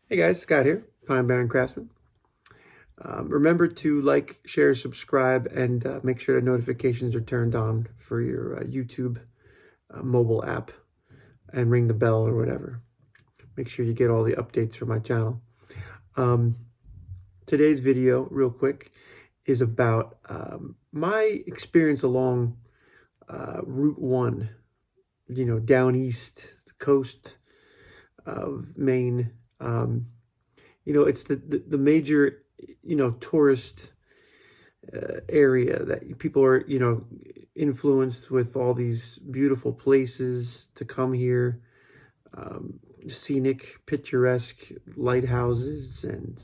Hey guys, Scott here, Pine Barren Craftsman. Remember to like, share, subscribe, and make sure the notifications are turned on for your YouTube mobile app and ring the bell or whatever. Make sure you get all the updates from my channel. Um, Today's video, real quick, is about my experience along Route 1, down east, the coast of Maine. It's the major, tourist area that people are, influenced with all these beautiful places to come here, scenic, picturesque lighthouses, and,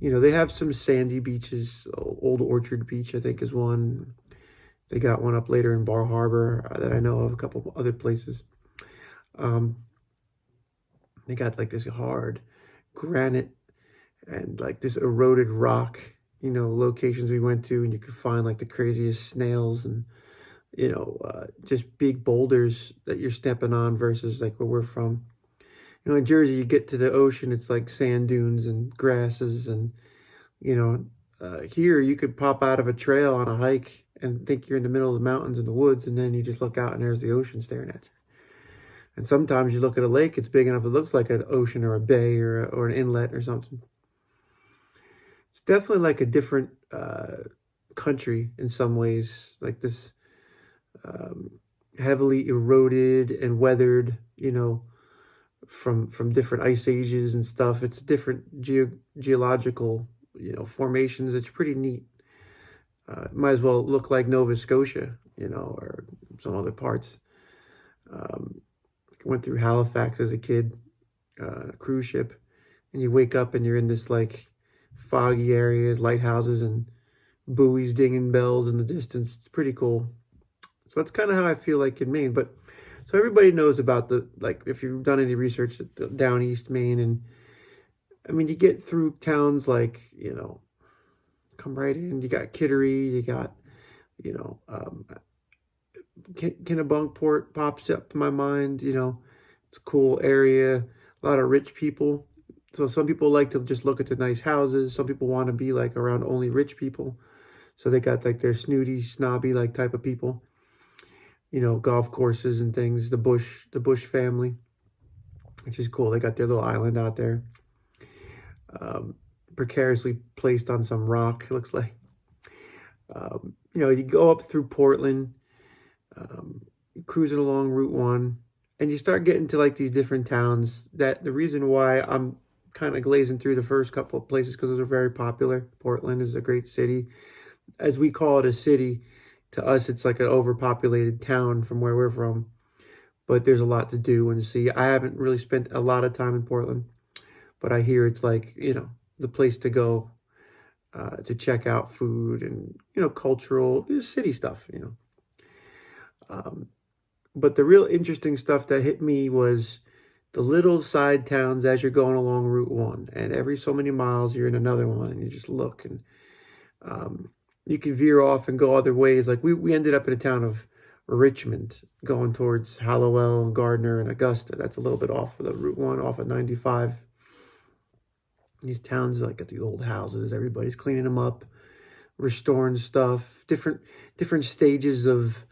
they have some sandy beaches. Old Orchard Beach, I think, is one. They got one up later in Bar Harbor that I know of, a couple other places. Um, they got like this hard granite and like this eroded rock, locations we went to, and you could find like the craziest snails and, just big boulders that you're stepping on versus like where we're from. In Jersey, you get to the ocean, it's like sand dunes and grasses. And, here you could pop out of a trail on a hike and think you're in the middle of the mountains and the woods, and then you just look out and there's the ocean staring at you. And sometimes you look at a lake, it's big enough, it looks like an ocean or a bay or an inlet or something. It's definitely like a different country in some ways, like this um, heavily eroded and weathered, from different ice ages and stuff. It's different geological, formations. It's pretty neat. It might as well look like Nova Scotia, or some other parts. I went through Halifax as a kid, a cruise ship, and you wake up and you're in this like foggy areas, lighthouses, and buoys dinging bells in the distance. It's pretty cool. So that's kind of how I feel like in Maine. But so everybody knows about like, if you've done any research down east Maine, and I mean, you get through towns like, come right in. You got Kittery, you got, you know, um, Kennebunkport pops up to my mind. It's a cool area, a lot of rich people. So some people like to just look at the nice houses. Some people want to be like around only rich people. So they got like their snooty, snobby like type of people. Golf courses and things. The Bush family, which is cool. They got their little island out there, precariously placed on some rock. It looks like. You go up through Portland, cruising along Route 1, and you start getting to like these different towns. That the reason why I'm kind of glazing through the first couple of places, because those are very popular. Portland is a great city. As we call it a city, to us it's like an overpopulated town from where we're from. But there's a lot to do and see. I haven't really spent a lot of time in Portland, but I hear it's like, the place to go to check out food and, cultural city stuff. But the real interesting stuff that hit me was the little side towns as you're going along Route 1. And every so many miles, you're in another one, and you just look. And you can veer off and go other ways. Like we ended up in a town of Richmond, going towards Hallowell and Gardner and Augusta. That's a little bit off of the Route 1, off of 95. These towns like got the old houses. Everybody's cleaning them up, restoring stuff. Different stages of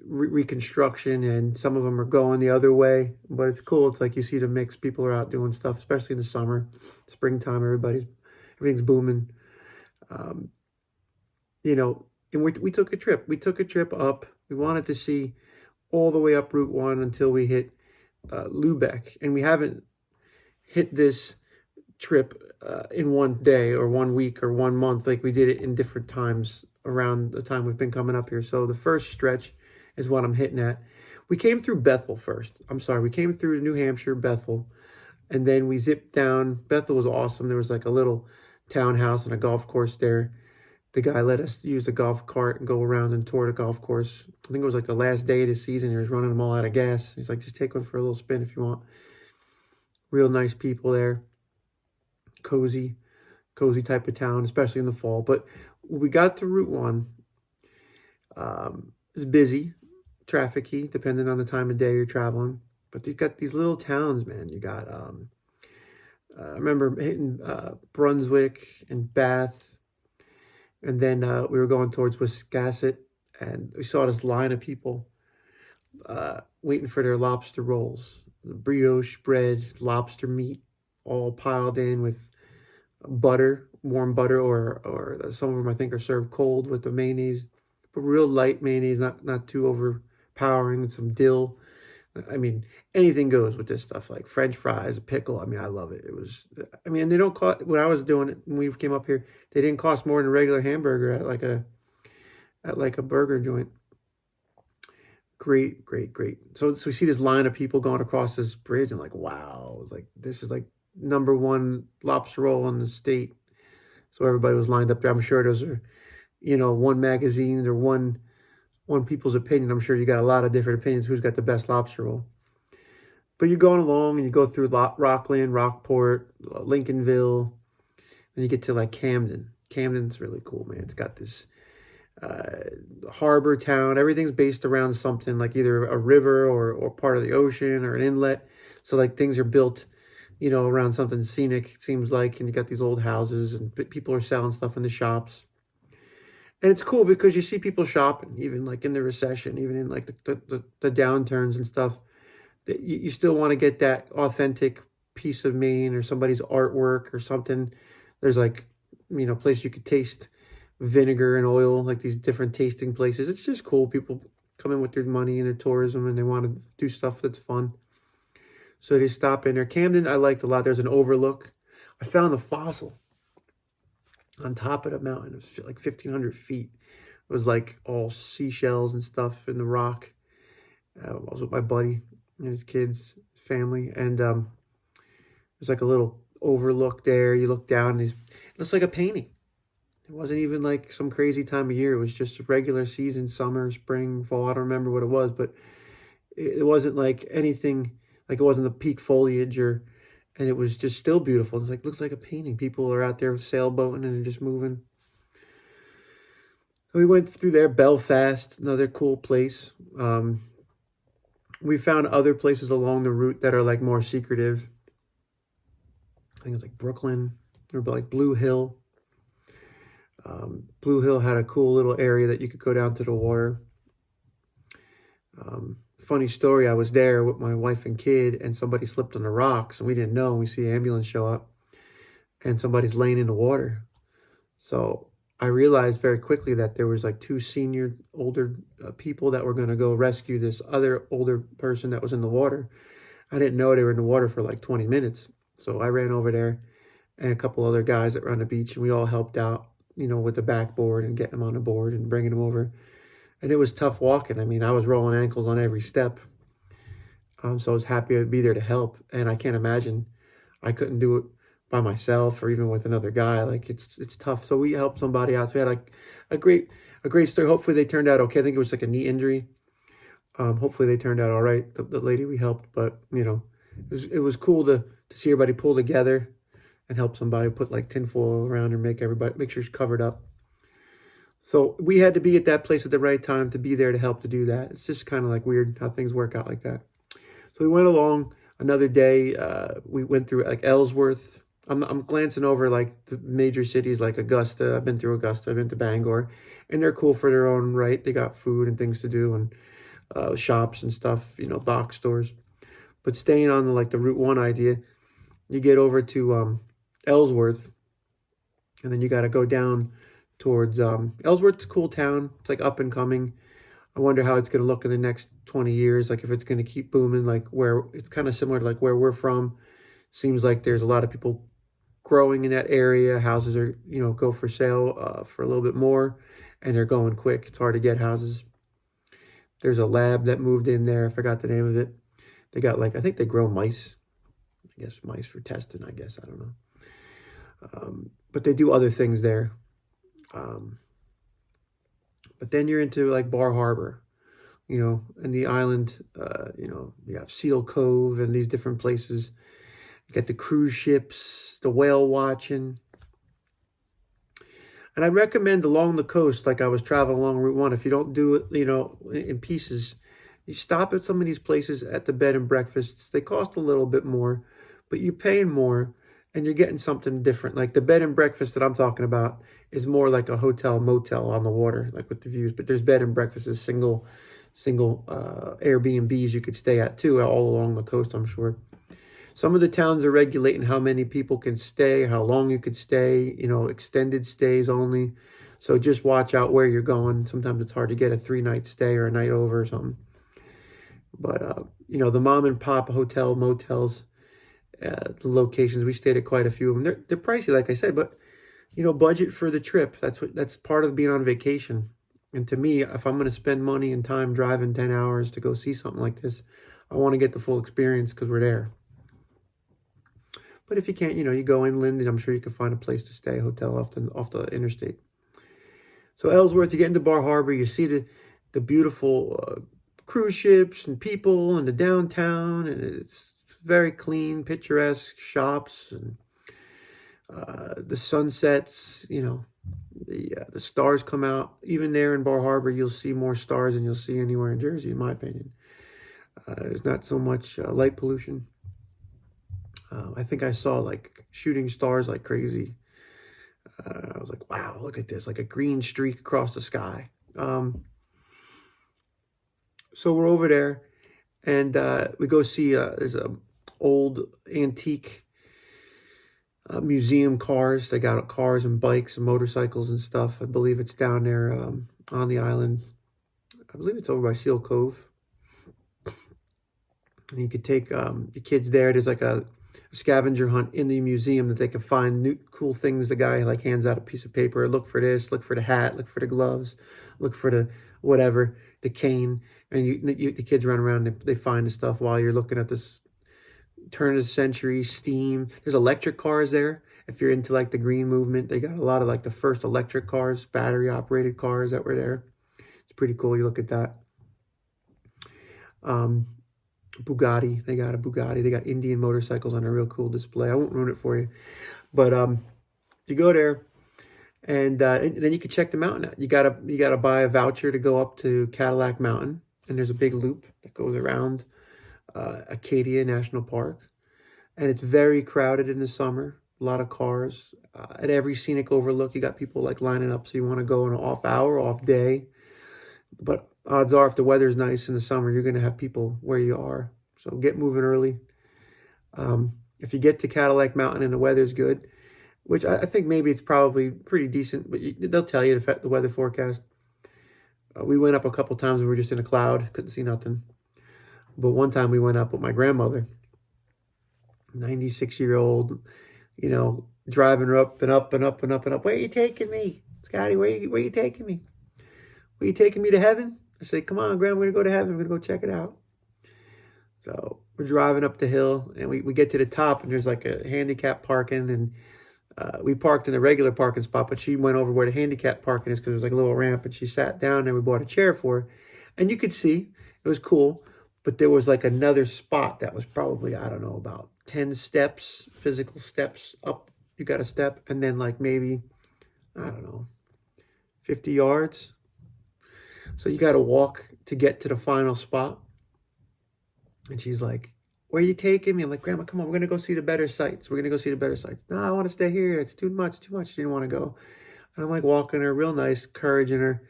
reconstruction, and some of them are going the other way. But it's cool. It's like you see the mix. People are out doing stuff, especially in the summer, springtime. Everything's booming. Um, and we took a trip. We took a trip up. We wanted to see all the way up Route 1 until we hit Lubec. And we haven't hit this trip in one day or 1 week or 1 month. Like we did it in different times around the time we've been coming up here. So the first stretch is what I'm hitting at. We came through Bethel first. I'm sorry. We came through New Hampshire, Bethel. And then we zipped down. Bethel was awesome. There was like a little townhouse and a golf course there. The guy let us use the golf cart and go around and tour the golf course. I think it was like the last day of the season. He was running them all out of gas. He's like, just take one for a little spin if you want. Real nice people there. Cozy type of town, especially in the fall. But when we got to Route 1, it was busy, trafficy, depending on the time of day you're traveling. But you got these little towns, man. You got, I remember hitting Brunswick and Bath, and then we were going towards Wiscasset, and we saw this line of people waiting for their lobster rolls, the brioche bread, lobster meat, all piled in with butter, warm butter, or some of them I think are served cold with the mayonnaise, but real light mayonnaise, not too overpowering. Some dill. I mean, anything goes with this stuff, like French fries, a pickle. I mean, I love it. It was, I mean, they don't cost, when I was doing it, when we came up here, they didn't cost more than a regular hamburger at like a burger joint. Great, great, great. So we see this line of people going across this bridge, and like, wow, it's like, this is like #1 lobster roll in the state. So everybody was lined up there. I'm sure those are, one magazine or one people's opinion. I'm sure you got a lot of different opinions who's got the best lobster roll. But you're going along and you go through Rockland, Rockport, Lincolnville, and you get to like Camden. Camden's really cool, man. It's got this harbor town. Everything's based around something like either a river or part of the ocean or an inlet. So like things are built, around something scenic, it seems like. And you got these old houses and people are selling stuff in the shops. And it's cool because you see people shopping, even like in the recession, even in like the downturns and stuff. That you still want to get that authentic piece of Maine or somebody's artwork or something. There's like, place you could taste vinegar and oil, like these different tasting places. It's just cool. People come in with their money and their tourism and they want to do stuff that's fun. So they stop in there. Camden, I liked a lot. There's an overlook. I found a fossil on top of the mountain. It was like 1,500 feet. It was like all seashells and stuff in the rock. I was with my buddy and his kids, his family. And there's like a little overlook there. You look down and it looks like a painting. It wasn't even like some crazy time of year. It was just a regular season, summer, spring, fall. I don't remember what it was, but it wasn't like anything, like it wasn't the peak foliage and it was just still beautiful. It's like, looks like a painting. People are out there sailboating and they're just moving. So we went through there. Belfast, another cool place. We found other places along the route that are like more secretive. I think it's like Brooklyn or like Blue Hill. Blue Hill had a cool little area that you could go down to the water. Funny story, I was there with my wife and kid and somebody slipped on the rocks and we didn't know. We see an ambulance show up and somebody's laying in the water. So I realized very quickly that there was like 2 senior older people that were going to go rescue this other older person that was in the water. I didn't know they were in the water for like 20 minutes. So I ran over there and a couple other guys that were on the beach and we all helped out, with the backboard and getting them on the board and bringing them over. And it was tough walking. I mean, I was rolling ankles on every step. So I was happy to be there to help. And I can't imagine I couldn't do it by myself or even with another guy. Like it's tough. So we helped somebody out. So we had like a great story. Hopefully they turned out okay. I think it was like a knee injury. Hopefully they turned out all right. The lady we helped, but it was cool to see everybody pull together and help somebody, put like tinfoil around her, make sure she's covered up. So we had to be at that place at the right time to be there to help to do that. It's just kind of like weird how things work out like that. So we went along another day. We went through like Ellsworth. I'm glancing over like the major cities like Augusta. I've been through Augusta. I've been to Bangor. And they're cool for their own right. They got food and things to do and shops and stuff, box stores. But staying on like the Route 1 idea, you get over to Ellsworth. And then you got to go down towards Ellsworth's a cool town. It's like up and coming. I wonder how it's going to look in the next 20 years. Like if it's going to keep booming, like where it's kind of similar to like where we're from. Seems like there's a lot of people growing in that area. Houses are, go for sale for a little bit more and they're going quick. It's hard to get houses. There's a lab that moved in there. I forgot the name of it. They got like, I think they grow mice. I guess mice for testing, I guess. I don't know. But they do other things there. But then you're into like Bar Harbor, and the island, you have Seal Cove and these different places. You got the cruise ships, the whale watching. And I recommend along the coast, like I was traveling along Route 1, if you don't do it, in pieces, You stop at some of these places at the bed and breakfasts. They cost a little bit more, but you're paying more and you're getting something different. Like the bed and breakfast that I'm talking about is more like a hotel motel on the water, like with the views. But there's bed and breakfasts, single Airbnbs you could stay at too, all along the coast, I'm sure. Some of the towns are regulating how many people can stay, how long you could stay, extended stays only. So just watch out where you're going. Sometimes it's hard to get a 3-night stay or a night over or something. But, the mom and pop hotel motels, the locations, we stayed at quite a few of them. They're pricey, like I said, but, budget for the trip. That's part of being on vacation. And to me, if I'm going to spend money and time driving 10 hours to go see something like this, I want to get the full experience because we're there. But if you can't, you go inland, and I'm sure you can find a place to stay, a hotel off the interstate. So Ellsworth, you get into Bar Harbor, you see the beautiful cruise ships and people and the downtown, and it's very clean, picturesque shops, and the sunsets, the stars come out. Even there in Bar Harbor, you'll see more stars than you'll see anywhere in Jersey, in my opinion. There's not so much light pollution. I think I saw like shooting stars like crazy. I was like, wow, look at this, like a green streak across the sky. So we're over there, and we go see, there's a old antique museum cars. They got cars and bikes and motorcycles and stuff. I believe it's down there on the island. I believe it's over by Seal Cove. And you could take your kids there. There's like a scavenger hunt in the museum that they can find new cool things. The guy like hands out a piece of paper. Look for this, look for the hat, look for the gloves, look for the whatever, the cane. And the kids run around and they find the stuff while you're looking at this turn of the century steam. There's electric cars there. If you're into like the green movement, they got a lot of like the first electric cars, battery operated cars that were there. It's pretty cool. You look at that. Bugatti, they got a Bugatti. They got Indian motorcycles on a real cool display. I won't ruin it for you, but you go there, and then you can check the mountain out. You gotta buy a voucher to go up to Cadillac Mountain, and there's a big loop that goes around Acadia National Park, and it's very crowded in the summer. A lot of cars at every scenic overlook. You got people like lining up, so you want to go on an off hour, off day, but odds are, if the weather's nice in the summer, you're going to have people where you are. So get moving early. If you get to Cadillac Mountain and the weather's good, which I think maybe it's probably pretty decent, but they'll tell you the weather forecast. We went up a couple times and we were just in a cloud, couldn't see nothing. But one time we went up with my grandmother, 96-year-old, driving her up and up and up and up and up. Where are you taking me, Scotty? Where are you taking me? Were you taking me to heaven? I say, come on, Grandma, we're going to go to heaven. We're going to go check it out. So we're driving up the hill, and we get to the top, and there's like a handicap parking, and we parked in the regular parking spot, but she went over where the handicap parking is because there's like a little ramp, and she sat down, and we bought a chair for her. And you could see, it was cool, but there was like another spot that was probably, I don't know, about 10 steps, physical steps up. You got a step, and then like maybe, I don't know, 50 yards. So you got to walk to get to the final spot. And she's like, where are you taking me? I'm like, Grandma, come on, we're going to go see the better sights. We're going to go see the better sights. No, I want to stay here. It's too much. She didn't want to go. And I'm like walking her real nice, encouraging her.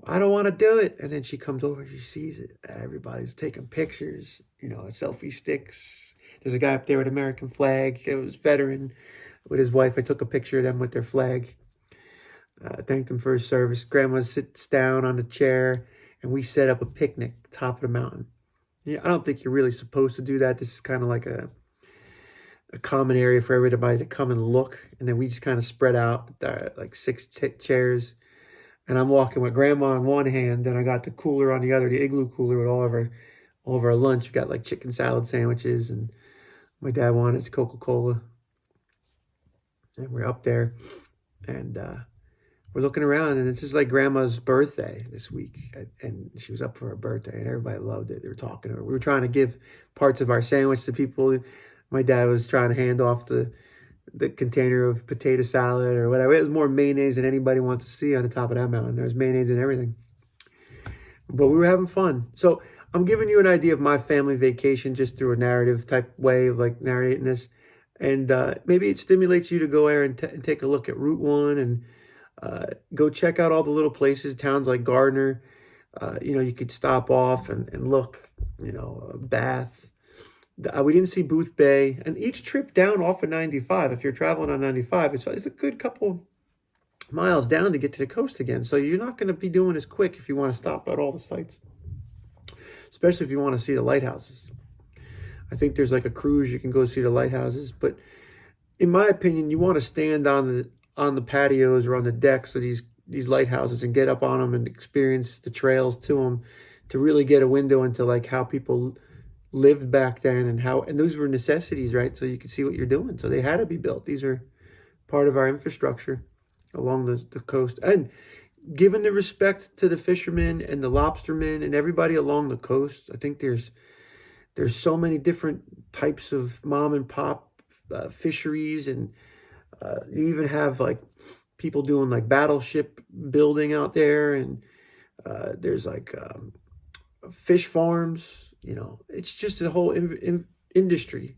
I don't want to do it. And then she comes over and she sees it. Everybody's taking pictures, selfie sticks. There's a guy up there with an American flag. It was a veteran with his wife. I took a picture of them with their flag. Thanked him for his service. Grandma sits down on the chair, and we set up a picnic top of the mountain. I don't think you're really supposed to do that. This is kind of like a common area for everybody to come and look. And then we just kind of spread out like 6 chairs. And I'm walking with Grandma on one hand, and I got the cooler on the other, the igloo cooler with all of our lunch. We got like chicken salad sandwiches, and my dad wanted his Coca-Cola. And we're up there, and we're looking around, and it's just like Grandma's birthday this week. And she was up for her birthday, and everybody loved it. They were talking to her. We were trying to give parts of our sandwich to people. My dad was trying to hand off the container of potato salad or whatever. It was more mayonnaise than anybody wants to see on the top of that mountain. There was mayonnaise and everything. But we were having fun. So I'm giving you an idea of my family vacation just through a narrative type way of like narrating this. And maybe it stimulates you to go there and, and take a look at Route 1 and go check out all the little places, towns like Gardner. You could stop off and look, Bath. We didn't see Booth Bay. And each trip down off of 95, if you're traveling on 95, it's a good couple miles down to get to the coast again. So you're not going to be doing this quick if you want to stop at all the sites, especially if you want to see the lighthouses. I think there's like a cruise you can go see the lighthouses, but in my opinion, you want to stand on the patios or on the decks of these lighthouses and get up on them and experience the trails to them to really get a window into like how people lived back then and those were necessities, right? So you can see what you're doing. So they had to be built. These are part of our infrastructure along the coast. And given the respect to the fishermen and the lobstermen and everybody along the coast, I think there's so many different types of mom and pop fisheries, and you even have like people doing like battleship building out there, and there's like fish farms. It's just a whole industry.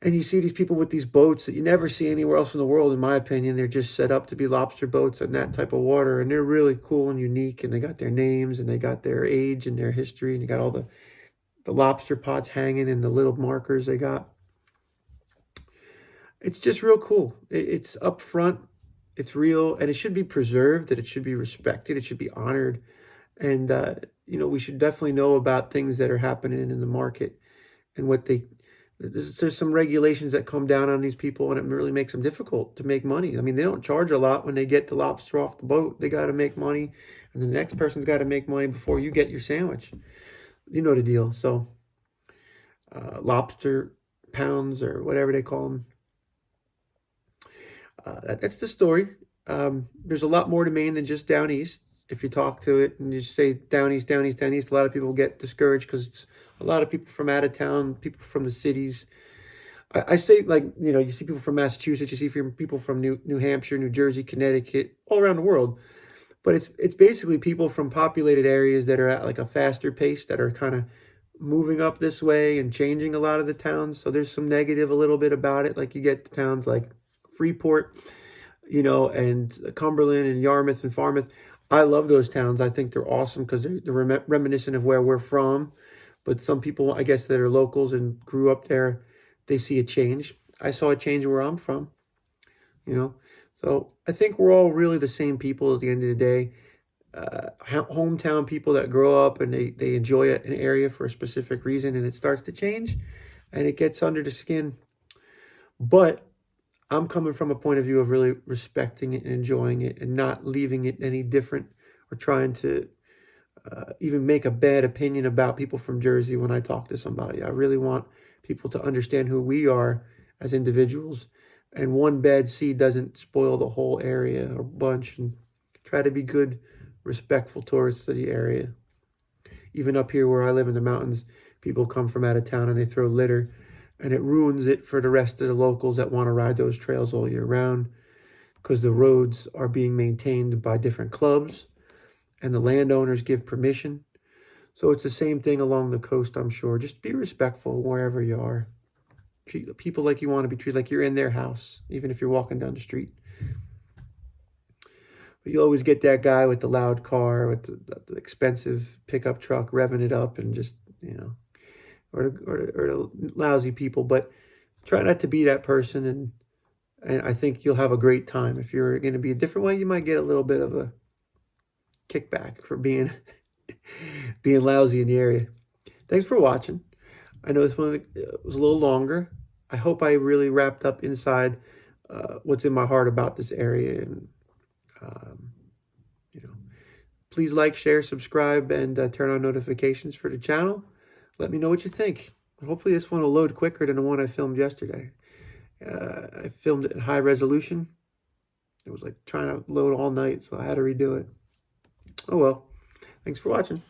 And you see these people with these boats that you never see anywhere else in the world, in my opinion. They're just set up to be lobster boats in that type of water, and they're really cool and unique, and they got their names and they got their age and their history, and you got all the lobster pots hanging and the little markers they got. It's just real cool. It's up front, it's real, and it should be preserved, and it should be respected, it should be honored. And, we should definitely know about things that are happening in the market and there's some regulations that come down on these people, and it really makes them difficult to make money. I mean, they don't charge a lot when they get the lobster off the boat. They got to make money, and the next person's got to make money before you get your sandwich. You know the deal. So lobster pounds or whatever they call them. That's the story. There's a lot more to Maine than just down east. If you talk to it and you say down east, down east, down east, a lot of people get discouraged because it's a lot of people from out of town, people from the cities. I say, like, you see people from Massachusetts, you see people from New Hampshire, New Jersey, Connecticut, all around the world. But it's basically people from populated areas that are at like a faster pace, that are kind of moving up this way and changing a lot of the towns. So there's some negative a little bit about it. Like you get towns like Freeport, and Cumberland and Yarmouth and Falmouth. I love those towns. I think they're awesome because they're reminiscent of where we're from. But some people, I guess, that are locals and grew up there, they see a change. I saw a change where I'm from, So I think we're all really the same people at the end of the day. Hometown people that grow up and they enjoy an area for a specific reason, and it starts to change and it gets under the skin. But I'm coming from a point of view of really respecting it and enjoying it and not leaving it any different or trying to even make a bad opinion about people from Jersey when I talk to somebody. I really want people to understand who we are as individuals, and one bad seed doesn't spoil the whole area or bunch, and try to be good, respectful tourists to the area. Even up here where I live in the mountains, people come from out of town and they throw litter, and it ruins it for the rest of the locals that want to ride those trails all year round, because the roads are being maintained by different clubs and the landowners give permission. So it's the same thing along the coast, I'm sure. Just be respectful wherever you are. Treat people like you want to be treated, like you're in their house, even if you're walking down the street. But you always get that guy with the loud car, with the expensive pickup truck, revving it up, and just, or the lousy people. But try not to be that person, and I think you'll have a great time. If you're going to be a different way, you might get a little bit of a kickback for being lousy in the area. Thanks for watching. I know this one was a little longer. I hope I really wrapped up inside what's in my heart about this area. And, please like, share, subscribe, and turn on notifications for the channel. Let me know what you think. Hopefully this one will load quicker than the one I filmed yesterday. I filmed it in high resolution. It was like trying to load all night, so I had to redo it. Oh well. Thanks for watching.